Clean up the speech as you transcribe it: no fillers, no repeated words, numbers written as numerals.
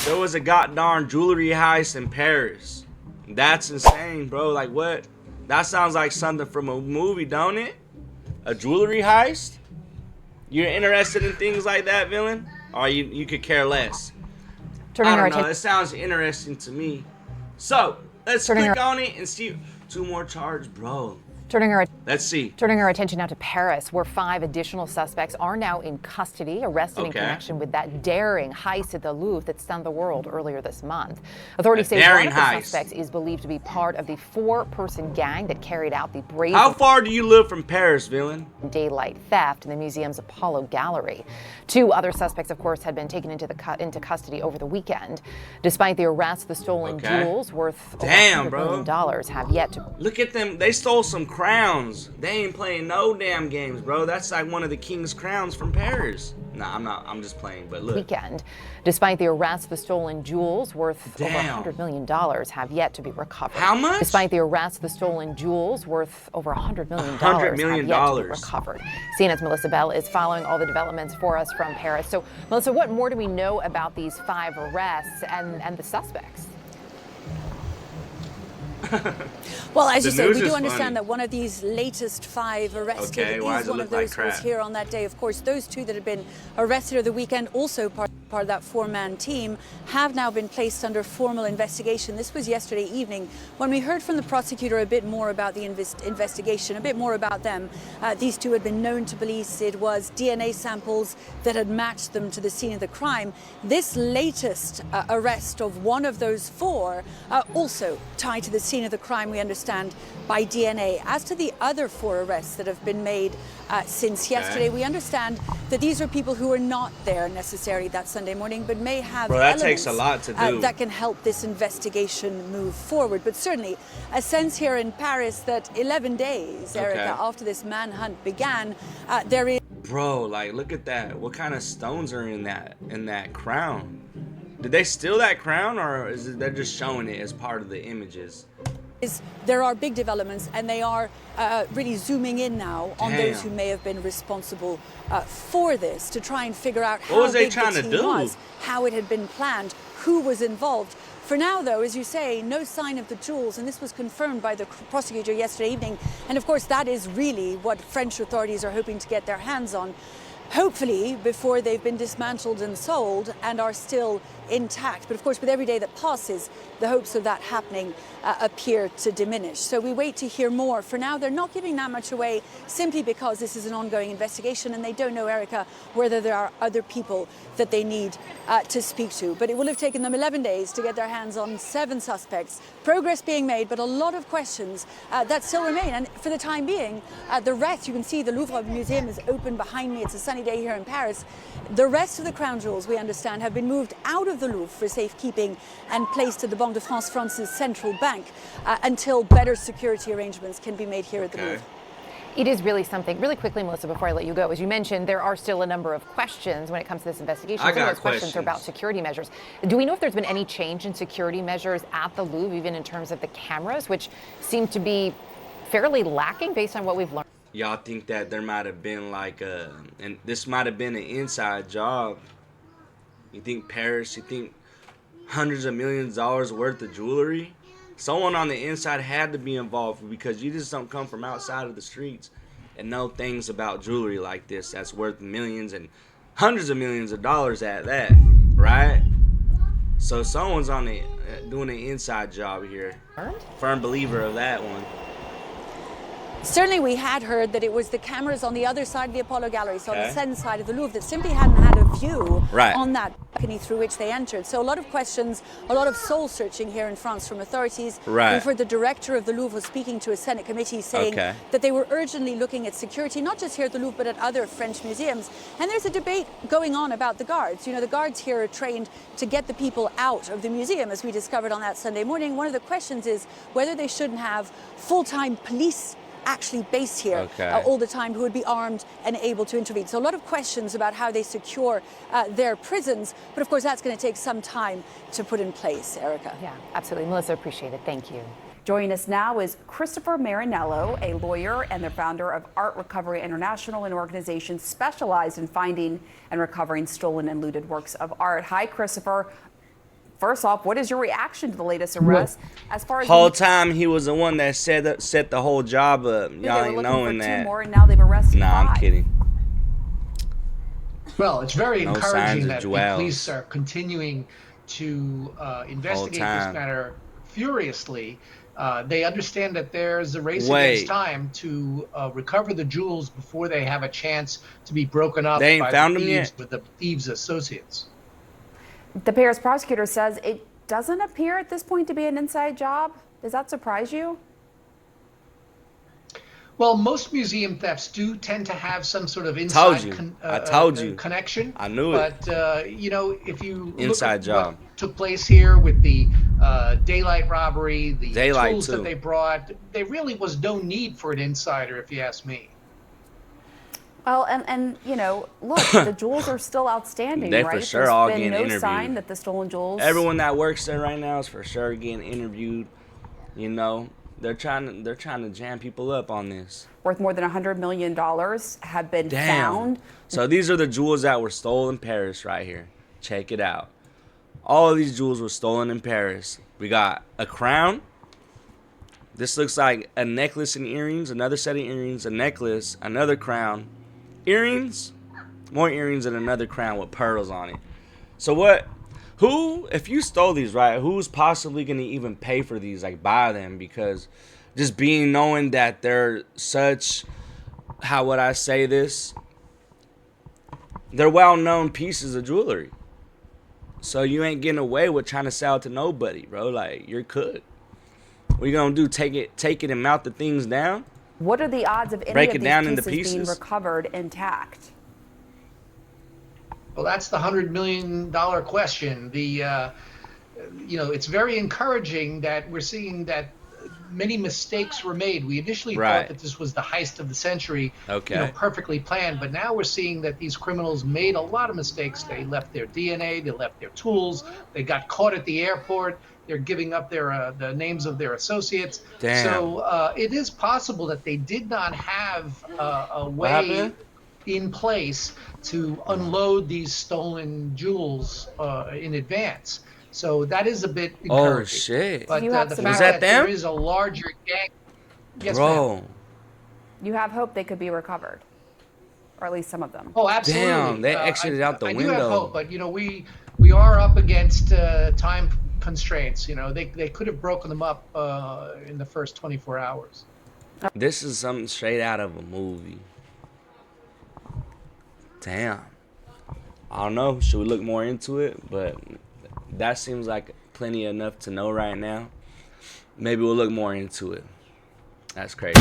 There was a goddamn jewelry heist in Paris. That's insane, bro. Like, what? That sounds like something from a movie, don't it? A jewelry heist? You're interested in things like that, villain? Or you could care less? I don't know. It sounds interesting to me. So, let's click on it and see. 2 more charges, bro. Let's see. Turning our attention now to Paris, where 5 additional suspects are now in custody, arrested in connection with that daring heist at the Louvre that stunned the world earlier this month. Authorities say one of the suspects is believed to be part of the 4-person gang that carried out the brazen... How far do you live from Paris, villain? ...daylight theft in the museum's Apollo Gallery. 2 other suspects, of course, had been taken into custody over the weekend. Despite the arrest, the stolen jewels worth over $100 million have yet to... Look at them. They stole some crowns. They ain't playing no damn games, bro. That's like one of the king's crowns from Paris. Nah, I'm not. I'm just playing, but look. Despite the arrest, the stolen jewels worth over $100 million have yet to be recovered. How much? Despite the arrest, the stolen jewels worth over $100 million have yet to be recovered. CNN's Melissa Bell is following all the developments for us from Paris. So, Melissa, what more do we know about these 5 arrests and the suspects? Well, as you say, we do understand that one of these latest 5 arrested is one of those who was here on that day. Of course, those 2 that had been arrested over the weekend, also part of that 4-man team, have now been placed under formal investigation. This was yesterday evening when we heard from the prosecutor a bit more about the investigation, a bit more about them. These 2 had been known to police. It was DNA samples that had matched them to the scene of the crime. This latest arrest of one of those 4 also tied to the scene of the crime, we understand, by DNA. As to the other 4 arrests that have been made since yesterday, we understand that these are people who were not there necessarily that Sunday morning, but may have elements takes a lot to do. that can help this investigation move forward. But certainly a sense here in Paris that 11 days, Erica, after this manhunt began, there is... Bro, like, look at that. What kind of stones are in that crown? Did they steal that crown, or is it they're just showing it as part of the images? There are big developments, and they are really zooming in now on those who may have been responsible for this, to try and figure out how big the team was, how it had been planned, who was involved. For now, though, as you say, no sign of the jewels, and this was confirmed by the prosecutor yesterday evening. And of course, that is really what French authorities are hoping to get their hands on, hopefully before they've been dismantled and sold and are still intact. But of course, with every day that passes, the hopes of that happening appear to diminish. So we wait to hear more. For now, they're not giving that much away, simply because this is an ongoing investigation and they don't know, Erica, whether there are other people that they need to speak to. But it will have taken them 11 days to get their hands on 7 suspects. Progress being made, but a lot of questions that still remain. And for the time being, the rest, you can see the Louvre Museum is open behind me. It's a sunny day here in Paris. The rest of the crown jewels, we understand, have been moved out of the Louvre for safekeeping and placed at the Banque de France, France's central bank, until better security arrangements can be made here at the Louvre. It is really something. Really quickly, Melissa, before I let you go, as you mentioned, there are still a number of questions when it comes to this investigation. Some of those questions are about security measures. Do we know if there's been any change in security measures at the Louvre, even in terms of the cameras, which seem to be fairly lacking based on what we've learned? Y'all think that there might have been like and this might have been an inside job? You think Paris, you think hundreds of millions of dollars worth of jewelry? Someone on the inside had to be involved, because you just don't come from outside of the streets and know things about jewelry like this that's worth millions and hundreds of millions of dollars at that, right? So someone's on the doing an inside job here. Firm believer of that one. Certainly we had heard that it was the cameras on the other side of the Apollo Gallery, so on the southern side of the Louvre, that simply hadn't had a view on that balcony through which they entered. So a lot of questions, a lot of soul searching here in France from authorities. We've heard the director of the Louvre was speaking to a Senate committee saying that they were urgently looking at security, not just here at the Louvre, but at other French museums. And there's a debate going on about the guards. You know, the guards here are trained to get the people out of the museum, as we discovered on that Sunday morning. One of the questions is whether they shouldn't have full-time police actually based here all the time, who would be armed and able to intervene. So a lot of questions about how they secure their prisons, but of course that's going to take some time to put in place, Erica. Yeah, absolutely. Melissa, appreciate it. Thank you. Joining us now is Christopher Marinello, a lawyer and the founder of Art Recovery International, an organization specialized in finding and recovering stolen and looted works of art. Hi, Christopher. First off, what is your reaction to the latest arrest? As far as whole time he was the one that set the whole job up. Y'all ain't knowing that. 2 more, and now they've arrested 5. I'm kidding. Well, it's very encouraging that the police are continuing to investigate this matter furiously. They understand that there's a race against time to recover the jewels before they have a chance to be broken up by the thieves with the thieves' associates. The Paris prosecutor says it doesn't appear at this point to be an inside job. Does that surprise you? Well, most museum thefts do tend to have some sort of inside connection. I knew it. But, you know, if you look at what took place here with the daylight robbery, the tools that they brought, there really was no need for an insider, if you ask me. Well, and you know, look, the jewels are still outstanding, they right? For sure all getting no interviewed. Sign that the stolen jewels. Everyone that works there right now is for sure getting interviewed. You know, they're trying to jam people up on this. Worth more than $100 million have been found. So these are the jewels that were stolen in Paris right here. Check it out. All of these jewels were stolen in Paris. We got a crown. This looks like a necklace and earrings, another set of earrings, a necklace, another crown. Earrings, more earrings, and another crown with pearls on it. So if you stole these, right, who's possibly going to even pay for these, like buy them? Because just knowing that they're such, how would I say this? They're well-known pieces of jewelry. So you ain't getting away with trying to sell it to nobody, bro. Like, you're cooked. What you going to do, take it and mount the things down? What are the odds of any of these pieces being recovered intact? Well, that's the $100 million question. You know, it's very encouraging that we're seeing that many mistakes were made. We initially thought that this was the heist of the century, you know, perfectly planned. But now we're seeing that these criminals made a lot of mistakes. They left their DNA, they left their tools, they got caught at the airport. They're giving up the names of their associates. Damn. So it is possible that they did not have a way in place to unload these stolen jewels in advance. So that is a bit encouraging. Oh, shit. But the fact that there is a larger gang. Yes, bro. ma'am. You have hope they could be recovered, or at least some of them. Oh, absolutely. Damn, they exited out the window. I do have hope, but, you know, we are up against time constraints. You know, they could have broken them up in the first 24 hours. This is something straight out of a movie. Damn. I don't know. Should we look more into it? But that seems like plenty enough to know right now. Maybe we'll look more into it. That's crazy.